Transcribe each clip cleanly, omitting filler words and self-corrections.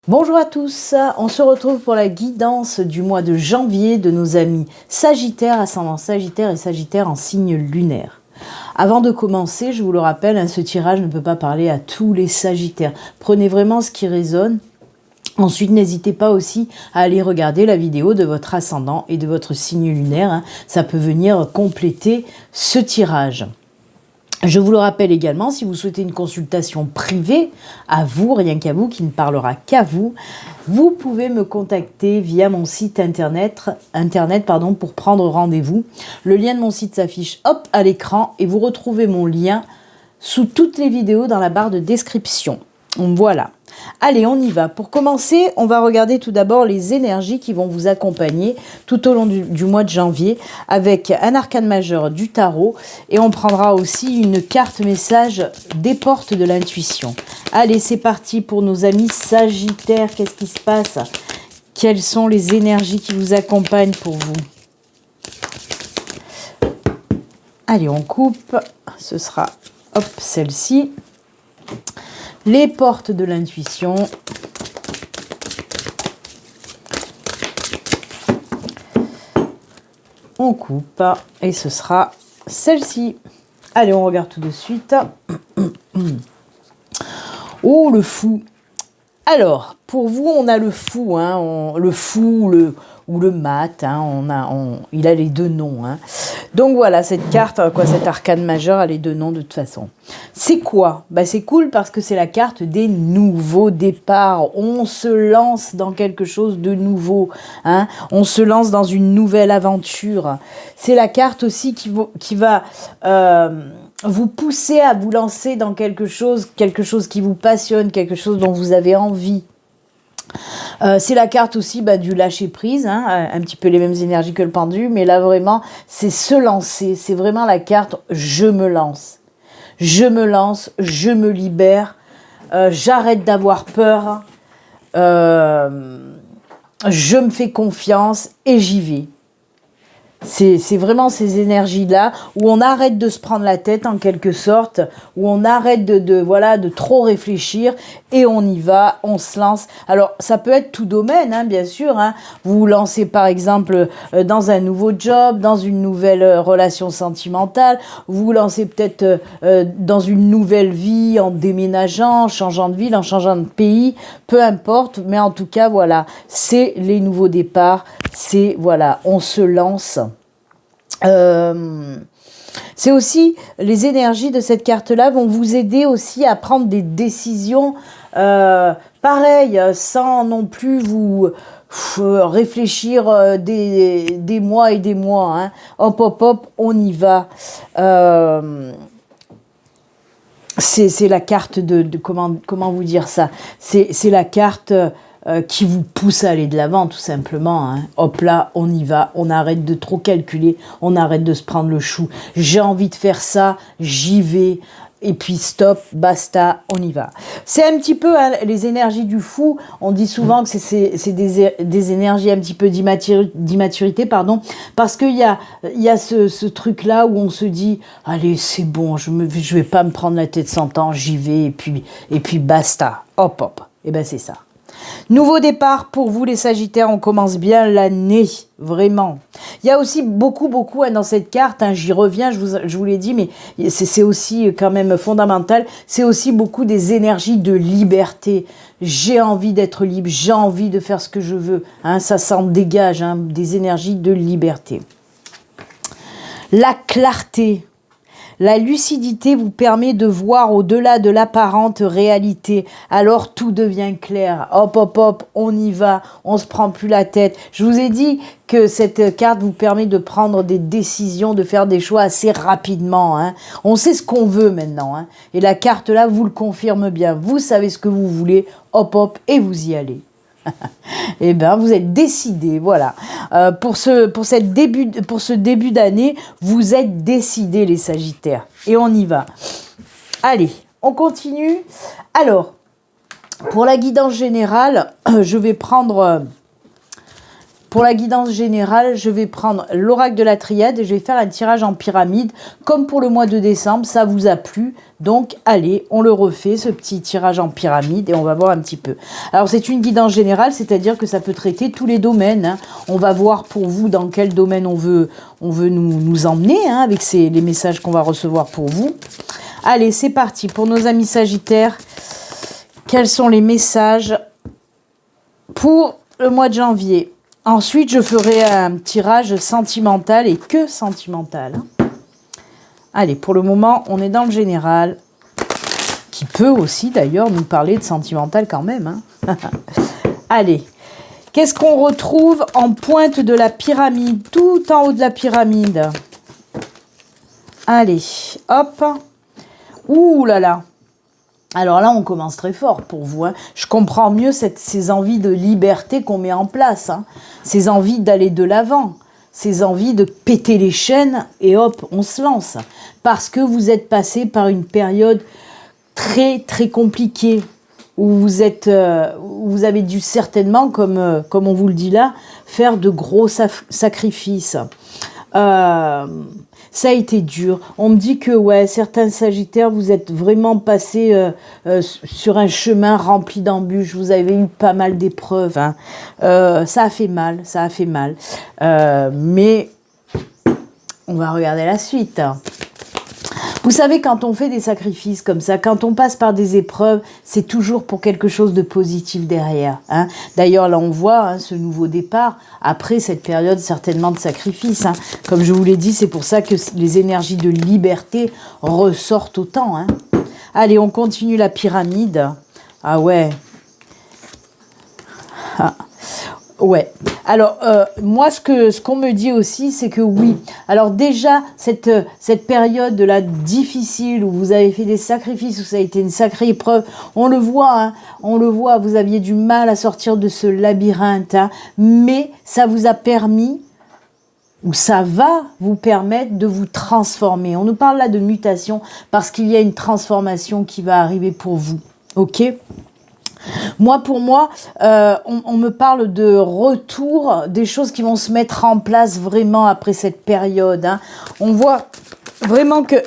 Bonjour à tous, on se retrouve pour la guidance du mois de janvier de nos amis Sagittaire, ascendant Sagittaire et Sagittaire en signe lunaire. Avant de commencer, je vous le rappelle, ce tirage ne peut pas parler à tous les Sagittaires. Prenez vraiment ce qui résonne. Ensuite, n'hésitez pas aussi à aller regarder la vidéo de votre ascendant et de votre signe lunaire. Ça peut venir compléter ce tirage. Je vous le rappelle également, si vous souhaitez une consultation privée, à vous, rien qu'à vous, qui ne parlera qu'à vous, vous pouvez me contacter via mon site internet pour prendre rendez-vous. Le lien de mon site s'affiche hop à l'écran et vous retrouvez mon lien sous toutes les vidéos dans la barre de description. Voilà. Allez, on y va. Pour commencer, on va regarder tout d'abord les énergies qui vont vous accompagner tout au long du mois de janvier avec un arcane majeur du tarot et on prendra aussi une carte message des portes de l'intuition. Allez, c'est parti pour nos amis Sagittaires. Qu'est-ce qui se passe? Quelles sont les énergies qui vous accompagnent pour vous? Allez, on coupe. Ce sera, hop, celle-ci. Les portes de l'intuition. On coupe et ce sera celle-ci. Allez, on regarde tout de suite. Oh, le fou. Alors, pour vous, on a le fou, le fou ou le mat, il a les deux noms. Donc voilà, cette carte, cette arcane majeure a les deux noms de toute façon. C'est quoi? C'est cool parce que c'est la carte des nouveaux départs. On se lance dans quelque chose de nouveau. On se lance dans une nouvelle aventure. C'est la carte aussi qui va vous pousser à vous lancer dans quelque chose qui vous passionne, quelque chose dont vous avez envie. C'est la carte aussi du lâcher prise, un petit peu les mêmes énergies que le pendu, mais là vraiment c'est se lancer, c'est vraiment la carte je me lance, je me libère, j'arrête d'avoir peur, je me fais confiance et j'y vais. C'est vraiment ces énergies-là où on arrête de se prendre la tête en quelque sorte, où on arrête de trop réfléchir et on y va, on se lance. Alors ça peut être tout domaine, bien sûr. Vous vous lancez par exemple dans un nouveau job, dans une nouvelle relation sentimentale, vous vous lancez peut-être dans une nouvelle vie en déménageant, en changeant de ville, en changeant de pays, peu importe. Mais en tout cas, voilà, c'est les nouveaux départs, c'est voilà, on se lance. C'est aussi les énergies de cette carte-là vont vous aider aussi à prendre des décisions pareilles, sans non plus vous réfléchir des mois et des mois. Hop, on y va. C'est la carte de comment vous dire ça? C'est la carte qui vous pousse à aller de l'avant tout simplement. Hop là, on y va, on arrête de trop calculer, on arrête de se prendre le chou. J'ai envie de faire ça, j'y vais. Et puis stop, basta, on y va. C'est un petit peu les énergies du fou. On dit souvent que c'est des énergies un petit peu d'immaturité, parce qu'il y a ce truc-là où on se dit « Allez, c'est bon, je vais pas me prendre la tête 100 ans, j'y vais, et puis basta, hop. » Et c'est ça. Nouveau départ pour vous les Sagittaires, on commence bien l'année, vraiment. Il y a aussi beaucoup dans cette carte, j'y reviens, je vous l'ai dit, mais c'est aussi quand même fondamental, c'est aussi beaucoup des énergies de liberté. J'ai envie d'être libre, j'ai envie de faire ce que je veux, ça s'en dégage, des énergies de liberté. La clarté. La lucidité vous permet de voir au-delà de l'apparente réalité. Alors tout devient clair. Hop, on y va. On se prend plus la tête. Je vous ai dit que cette carte vous permet de prendre des décisions, de faire des choix assez rapidement. On sait ce qu'on veut maintenant. Et la carte là vous le confirme bien. Vous savez ce que vous voulez. Hop, et vous y allez. Eh bien, vous êtes décidés, voilà. Pour ce début d'année, vous êtes décidés, les Sagittaires. Et on y va. Allez, on continue. Alors, pour la guidance générale, je vais prendre Pour la guidance générale, je vais prendre l'oracle de la triade et je vais faire un tirage en pyramide, comme pour le mois de décembre, ça vous a plu. Donc, allez, on le refait, ce petit tirage en pyramide, et on va voir un petit peu. Alors, c'est une guidance générale, c'est-à-dire que ça peut traiter tous les domaines, hein. On va voir pour vous dans quel domaine on veut nous emmener, hein, avec les messages qu'on va recevoir pour vous. Allez, c'est parti. Pour nos amis Sagittaires, quels sont les messages pour le mois de janvier? Ensuite, je ferai un tirage sentimental et que sentimental. Allez, pour le moment, on est dans le général, qui peut aussi d'ailleurs nous parler de sentimental quand même, hein. Allez, qu'est-ce qu'on retrouve en pointe de la pyramide, tout en haut de la pyramide? Allez, hop. Ouh là là. Alors là, on commence très fort pour vous, hein. Je comprends mieux ces envies de liberté qu'on met en place, hein. Ces envies d'aller de l'avant, ces envies de péter les chaînes et hop, on se lance. Parce que vous êtes passé par une période très très compliquée où vous avez dû certainement, comme on vous le dit là, faire de gros sacrifices. Ça a été dur. On me dit que ouais, certains Sagittaires, vous êtes vraiment passés sur un chemin rempli d'embûches. Vous avez eu pas mal d'épreuves, hein. Ça a fait mal, ça a fait mal. Mais on va regarder la suite. Vous savez, quand on fait des sacrifices comme ça, quand on passe par des épreuves, c'est toujours pour quelque chose de positif derrière, hein. D'ailleurs, là, on voit, hein, ce nouveau départ, après cette période certainement de sacrifice, hein. Comme je vous l'ai dit, c'est pour ça que les énergies de liberté ressortent autant, hein. Allez, on continue la pyramide. Ah ouais. Ah. Ouais. Alors, moi, ce qu'on me dit aussi, c'est que oui. Alors déjà, cette période-là difficile, où vous avez fait des sacrifices, où ça a été une sacrée épreuve, on le voit, hein, on le voit, vous aviez du mal à sortir de ce labyrinthe, hein, mais ça vous a permis, ou ça va vous permettre de vous transformer. On nous parle là de mutation, parce qu'il y a une transformation qui va arriver pour vous, ok ? Moi, pour moi, on me parle de retour, des choses qui vont se mettre en place vraiment après cette période, hein. On voit vraiment que...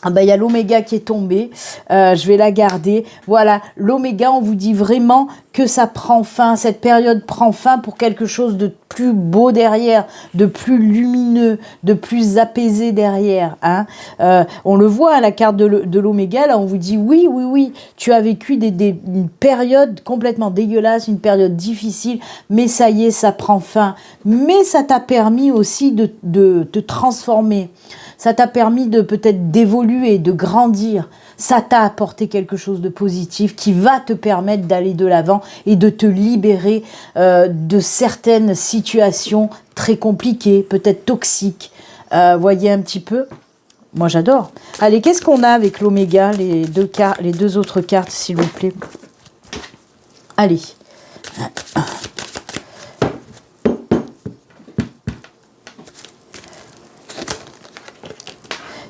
Ah ben, il y a l'oméga qui est tombé, je vais la garder. Voilà, l'oméga, on vous dit vraiment que ça prend fin, cette période prend fin pour quelque chose de plus beau derrière, de plus lumineux, de plus apaisé derrière, hein. On le voit à la carte de l'oméga, là on vous dit oui, tu as vécu une période complètement dégueulasse, une période difficile, mais ça y est, ça prend fin. Mais ça t'a permis aussi de te transformer. Ça t'a permis de peut-être d'évoluer, de grandir. Ça t'a apporté quelque chose de positif qui va te permettre d'aller de l'avant et de te libérer de certaines situations très compliquées, peut-être toxiques. Voyez un petit peu. Moi, j'adore. Allez, qu'est-ce qu'on a avec l'oméga, les deux autres cartes, s'il vous plaît. Allez.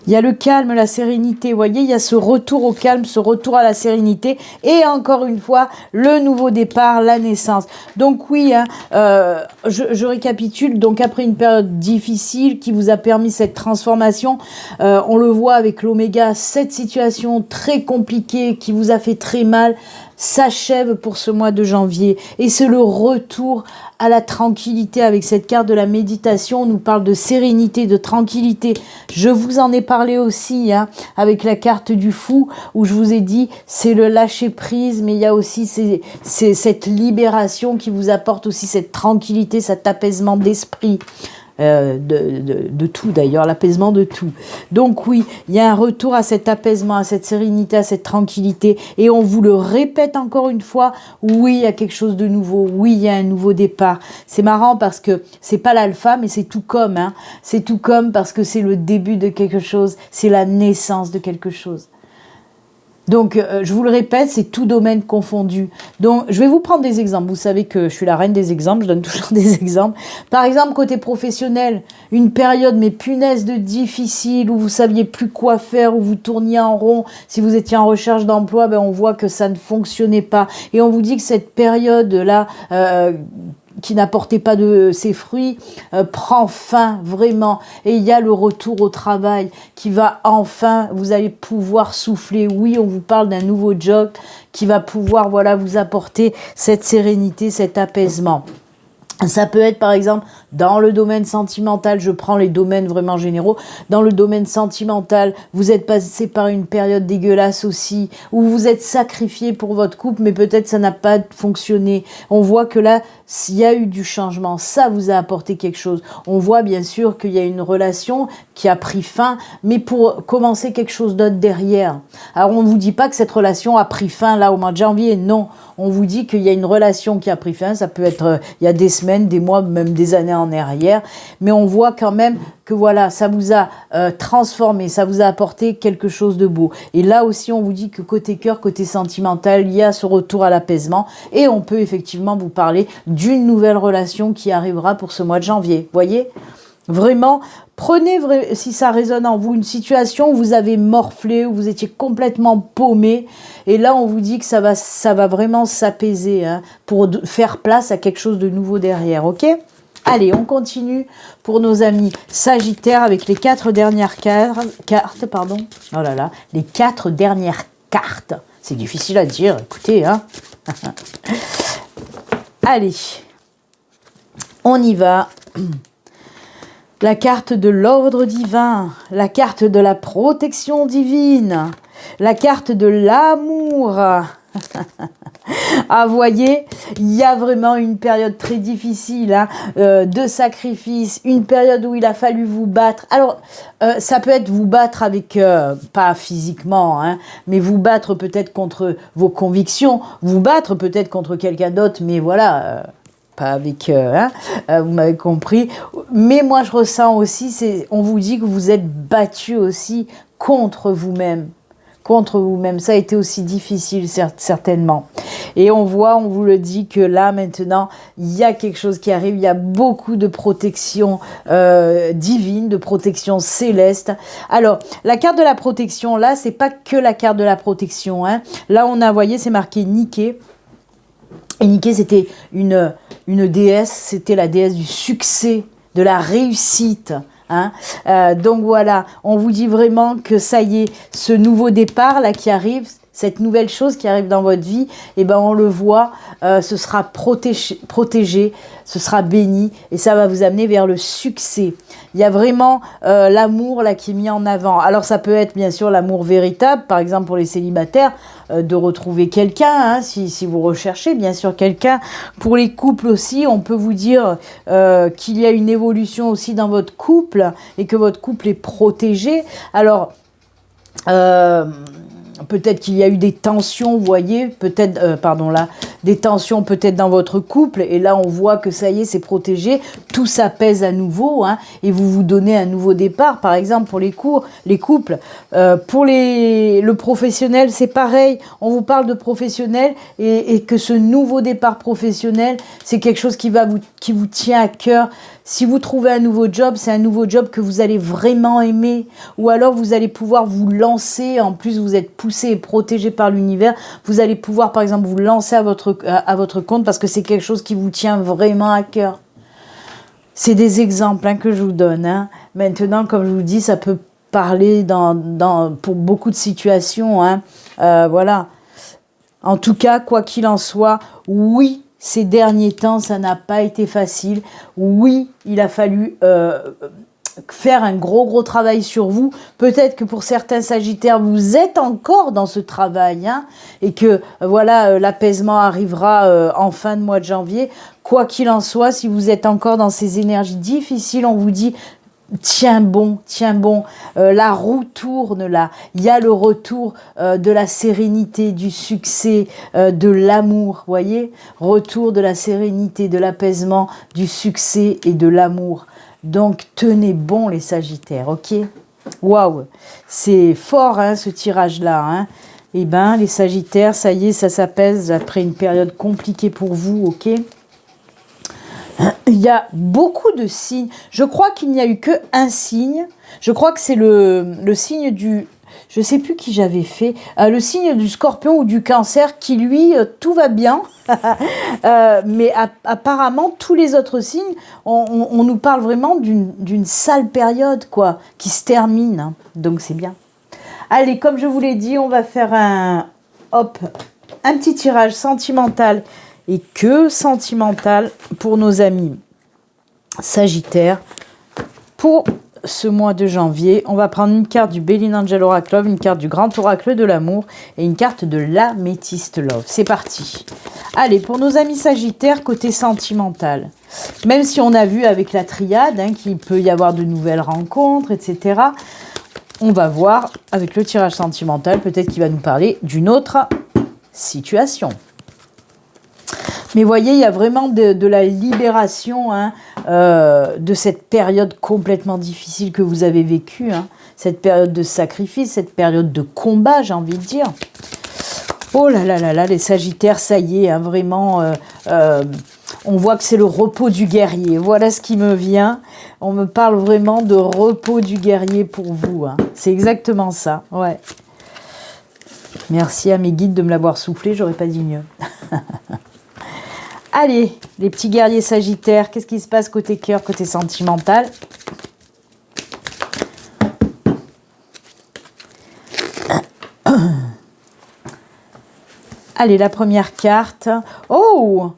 Il y a le calme, la sérénité, vous voyez, il y a ce retour au calme, ce retour à la sérénité, et encore une fois, le nouveau départ, la naissance. Donc oui, hein, je récapitule, donc après une période difficile qui vous a permis cette transformation, on le voit avec l'oméga, cette situation très compliquée qui vous a fait très mal, s'achève pour ce mois de janvier, et c'est le retour à la tranquillité. Avec cette carte de la méditation, on nous parle de sérénité, de tranquillité. Je vous en ai parlé aussi, hein, avec la carte du fou, où je vous ai dit c'est le lâcher prise, mais il y a aussi cette libération qui vous apporte aussi cette tranquillité, cet apaisement d'esprit. De tout d'ailleurs, l'apaisement de tout. Donc oui, il y a un retour à cet apaisement, à cette sérénité, à cette tranquillité, et on vous le répète encore une fois, oui, il y a quelque chose de nouveau, oui, il y a un nouveau départ. C'est marrant parce que c'est pas l'alpha, mais c'est tout comme, hein. C'est tout comme parce que c'est le début de quelque chose, c'est la naissance de quelque chose. Donc, je vous le répète, c'est tout domaine confondu. Donc, je vais vous prendre des exemples. Vous savez que je suis la reine des exemples, je donne toujours des exemples. Par exemple, côté professionnel, une période, mais punaise de difficile, où vous saviez plus quoi faire, où vous tourniez en rond. Si vous étiez en recherche d'emploi, ben, on voit que ça ne fonctionnait pas. Et on vous dit que cette période-là, qui n'apportait pas de ses fruits, prend fin vraiment. Et il y a le retour au travail qui va enfin, vous allez pouvoir souffler. Oui, on vous parle d'un nouveau job qui va pouvoir, voilà, vous apporter cette sérénité, cet apaisement. Ça peut être par exemple dans le domaine sentimental, je prends les domaines vraiment généraux, dans le domaine sentimental, vous êtes passé par une période dégueulasse aussi, où vous êtes sacrifié pour votre couple, mais peut-être ça n'a pas fonctionné. On voit que là, il y a eu du changement, ça vous a apporté quelque chose. On voit bien sûr qu'il y a une relation qui a pris fin, mais pour commencer quelque chose d'autre derrière. Alors on ne vous dit pas que cette relation a pris fin là au mois de janvier, non. On vous dit qu'il y a une relation qui a pris fin, ça peut être il y a des semaines, des mois, même des années en arrière, mais on voit quand même que voilà, ça vous a transformé, ça vous a apporté quelque chose de beau. Et là aussi, on vous dit que côté cœur, côté sentimental, il y a ce retour à l'apaisement et on peut effectivement vous parler d'une nouvelle relation qui arrivera pour ce mois de janvier. Voyez ? Vraiment, prenez, si ça résonne en vous, une situation où vous avez morflé, où vous étiez complètement paumé, et là on vous dit que ça va vraiment s'apaiser, hein, pour faire place à quelque chose de nouveau derrière, ok ? Allez, on continue pour nos amis Sagittaires avec les 4 dernières cartes, pardon. Oh là là, les 4 dernières cartes. C'est difficile à dire, écoutez, hein. Allez, on y va. La carte de l'ordre divin, la carte de la protection divine, la carte de l'amour. Ah, voyez, il y a vraiment une période très difficile, hein, de sacrifice, une période où il a fallu vous battre. Alors, ça peut être vous battre avec, pas physiquement, hein, mais vous battre peut-être contre vos convictions, vous battre peut-être contre quelqu'un d'autre, mais voilà... pas avec, vous m'avez compris. Mais moi, je ressens aussi, on vous dit que vous êtes battu aussi contre vous-même. Contre vous-même. Ça a été aussi difficile, certainement. Et on vous le dit que là, maintenant, il y a quelque chose qui arrive. Il y a beaucoup de protection divine, de protection céleste. Alors, la carte de la protection, là, c'est pas que la carte de la protection, hein. Là, on a, vous voyez, c'est marqué Nike. Et Nike, c'était une déesse, c'était la déesse du succès, de la réussite. Hein. Donc voilà, on vous dit vraiment que ça y est, ce nouveau départ là qui arrive, cette nouvelle chose qui arrive dans votre vie, eh ben on le voit, ce sera protégé, ce sera béni et ça va vous amener vers le succès. Il y a vraiment l'amour là qui est mis en avant. Alors ça peut être bien sûr l'amour véritable, par exemple pour les célibataires, de retrouver quelqu'un, hein, si vous recherchez bien sûr quelqu'un. Pour les couples aussi, on peut vous dire qu'il y a une évolution aussi dans votre couple et que votre couple est protégé. Alors... peut-être qu'il y a eu des tensions, vous voyez, peut-être, des tensions peut-être dans votre couple, et là on voit que ça y est, c'est protégé, tout s'apaise à nouveau, hein, et vous vous donnez un nouveau départ, par exemple pour les couples. Pour le professionnel, c'est pareil, on vous parle de professionnel, et que ce nouveau départ professionnel, c'est quelque chose qui vous tient à cœur. Si vous trouvez un nouveau job, c'est un nouveau job que vous allez vraiment aimer. Ou alors vous allez pouvoir vous lancer, en plus vous êtes poussé et protégé par l'univers, vous allez pouvoir par exemple vous lancer à votre compte parce que c'est quelque chose qui vous tient vraiment à cœur. C'est des exemples, hein, que je vous donne. Hein. Maintenant, comme je vous dis, ça peut parler pour beaucoup de situations. Hein. Voilà. En tout cas, quoi qu'il en soit, oui, ces derniers temps, ça n'a pas été facile. Oui, il a fallu faire un gros travail sur vous. Peut-être que pour certains Sagittaires, vous êtes encore dans ce travail, hein, et que voilà, l'apaisement arrivera en fin de mois de janvier. Quoi qu'il en soit, si vous êtes encore dans ces énergies difficiles, on vous dit... Tiens bon, la roue tourne là, il y a le retour de la sérénité, du succès, de l'amour, voyez, retour de la sérénité, de l'apaisement, du succès et de l'amour. Donc tenez bon les Sagittaires, ok? Waouh, c'est fort, hein, ce tirage-là, hein. Eh ben les Sagittaires, ça y est, ça s'apaise après une période compliquée pour vous, ok? Il y a beaucoup de signes. Je crois qu'il n'y a eu qu'un signe. Je crois que c'est le signe je sais plus qui j'avais fait, le signe du Scorpion ou du Cancer qui lui, tout va bien. Mais apparemment, tous les autres signes, on nous parle vraiment d'une sale période, quoi, qui se termine. Hein. Donc c'est bien. Allez, comme je vous l'ai dit, on va faire un petit tirage sentimental et que sentimental pour nos amis Sagittaires. Pour ce mois de janvier, on va prendre une carte du Béline Angel Oracle Love, une carte du Grand Oracle de l'amour et une carte de l'Améthyste Love. C'est parti. Allez, pour nos amis Sagittaires, côté sentimental. Même si on a vu avec la triade hein, qu'il peut y avoir de nouvelles rencontres, etc. On va voir avec le tirage sentimental, peut-être qu'il va nous parler d'une autre situation. Mais voyez, il y a vraiment de la libération hein, de cette période complètement difficile que vous avez vécue. Hein, cette période de sacrifice, cette période de combat, j'ai envie de dire. Oh là là là là, les Sagittaires, ça y est, hein, vraiment, on voit que c'est le repos du guerrier. Voilà ce qui me vient. On me parle vraiment de repos du guerrier pour vous. Hein. C'est exactement ça, ouais. Merci à mes guides de me l'avoir soufflé, j'aurais pas dit mieux. Allez, les petits guerriers Sagittaires, qu'est-ce qui se passe côté cœur, côté sentimental? Allez, la première carte. Oh!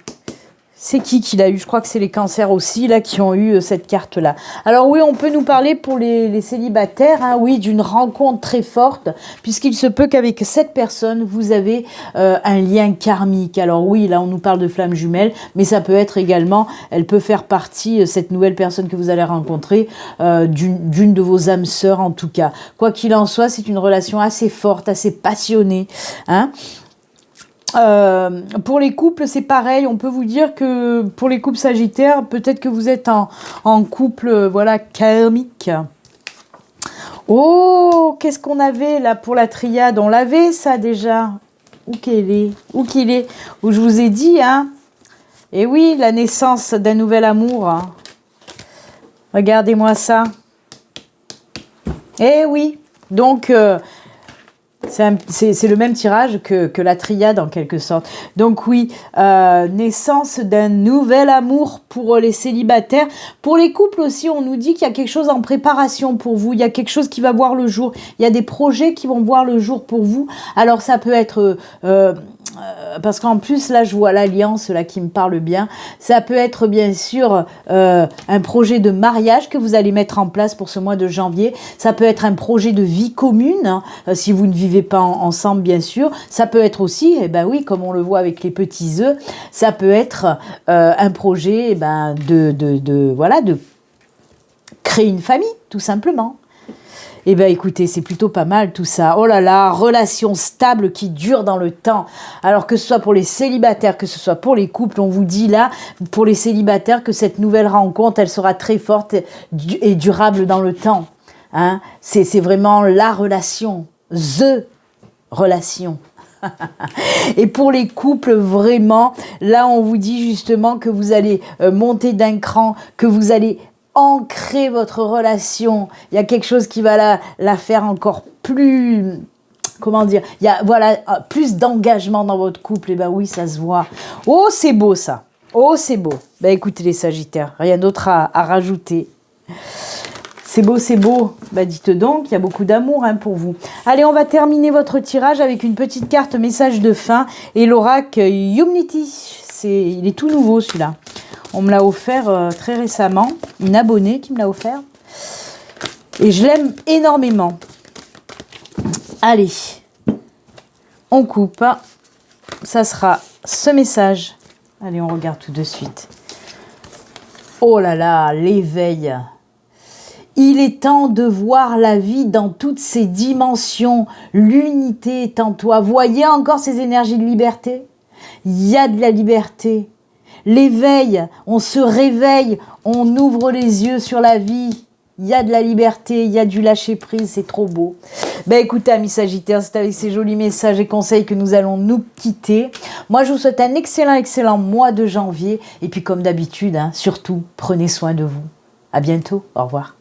C'est qui l'a eu? Je crois que c'est les cancers aussi, là, qui ont eu cette carte-là. Alors oui, on peut nous parler pour les célibataires, hein, oui, d'une rencontre très forte, puisqu'il se peut qu'avec cette personne, vous avez un lien karmique. Alors oui, là, on nous parle de flammes jumelles, mais ça peut être également, elle peut faire partie, cette nouvelle personne que vous allez rencontrer, d'une de vos âmes sœurs, en tout cas. Quoi qu'il en soit, c'est une relation assez forte, assez passionnée, hein. Pour les couples, c'est pareil. On peut vous dire que pour les couples sagittaires, peut-être que vous êtes en couple, voilà, karmique. Oh, qu'est-ce qu'on avait là pour la triade? On l'avait ça déjà. Où qu'il est? Où qu'il est? Où je vous ai dit, hein. Et oui, la naissance d'un nouvel amour. Hein. Regardez-moi ça. Eh oui. Donc... c'est le même tirage que la triade en quelque sorte. Donc oui, naissance d'un nouvel amour pour les célibataires. Pour les couples aussi, on nous dit qu'il y a quelque chose en préparation pour vous. Il y a quelque chose qui va voir le jour. Il y a des projets qui vont voir le jour pour vous. Alors ça peut être... parce qu'en plus, là, je vois l'alliance là qui me parle bien. Ça peut être bien sûr un projet de mariage que vous allez mettre en place pour ce mois de janvier. Ça peut être un projet de vie commune, hein, si vous ne vivez pas ensemble, bien sûr. Ça peut être aussi, eh ben oui, comme on le voit avec les petits œufs, ça peut être un projet eh ben, voilà, de créer une famille, tout simplement. Eh bien, écoutez, c'est plutôt pas mal tout ça. Oh là là, relation stable qui dure dans le temps. Alors que ce soit pour les célibataires, que ce soit pour les couples, on vous dit là, pour les célibataires, que cette nouvelle rencontre, elle sera très forte et durable dans le temps. Hein, c'est vraiment la relation, the relation. Et pour les couples, vraiment, là, on vous dit justement que vous allez monter d'un cran, que vous allez ancrer votre relation. Il y a quelque chose qui va la faire encore plus... Comment dire? Il y a voilà, plus d'engagement dans votre couple. Et ben oui, ça se voit. Oh, c'est beau ça. Oh, c'est beau. Ben écoutez les Sagittaires, rien d'autre à rajouter. C'est beau, c'est beau. Ben dites donc, il y a beaucoup d'amour hein, pour vous. Allez, on va terminer votre tirage avec une petite carte message de fin. Et l'oracle Humnity. Il est tout nouveau celui-là. On me l'a offert très récemment. Une abonnée qui me l'a offert. Et je l'aime énormément. Allez. On coupe. Ça sera ce message. Allez, on regarde tout de suite. Oh là là, l'éveil. Il est temps de voir la vie dans toutes ses dimensions. L'unité est en toi. Voyez encore ces énergies de liberté? Il y a de la liberté. L'éveil, on se réveille, on ouvre les yeux sur la vie. Il y a de la liberté, il y a du lâcher-prise, c'est trop beau. Ben écoutez, amis Sagittaires, c'est avec ces jolis messages et conseils que nous allons nous quitter. Moi, je vous souhaite un excellent mois de janvier. Et puis, comme d'habitude, hein, surtout, prenez soin de vous. À bientôt, au revoir.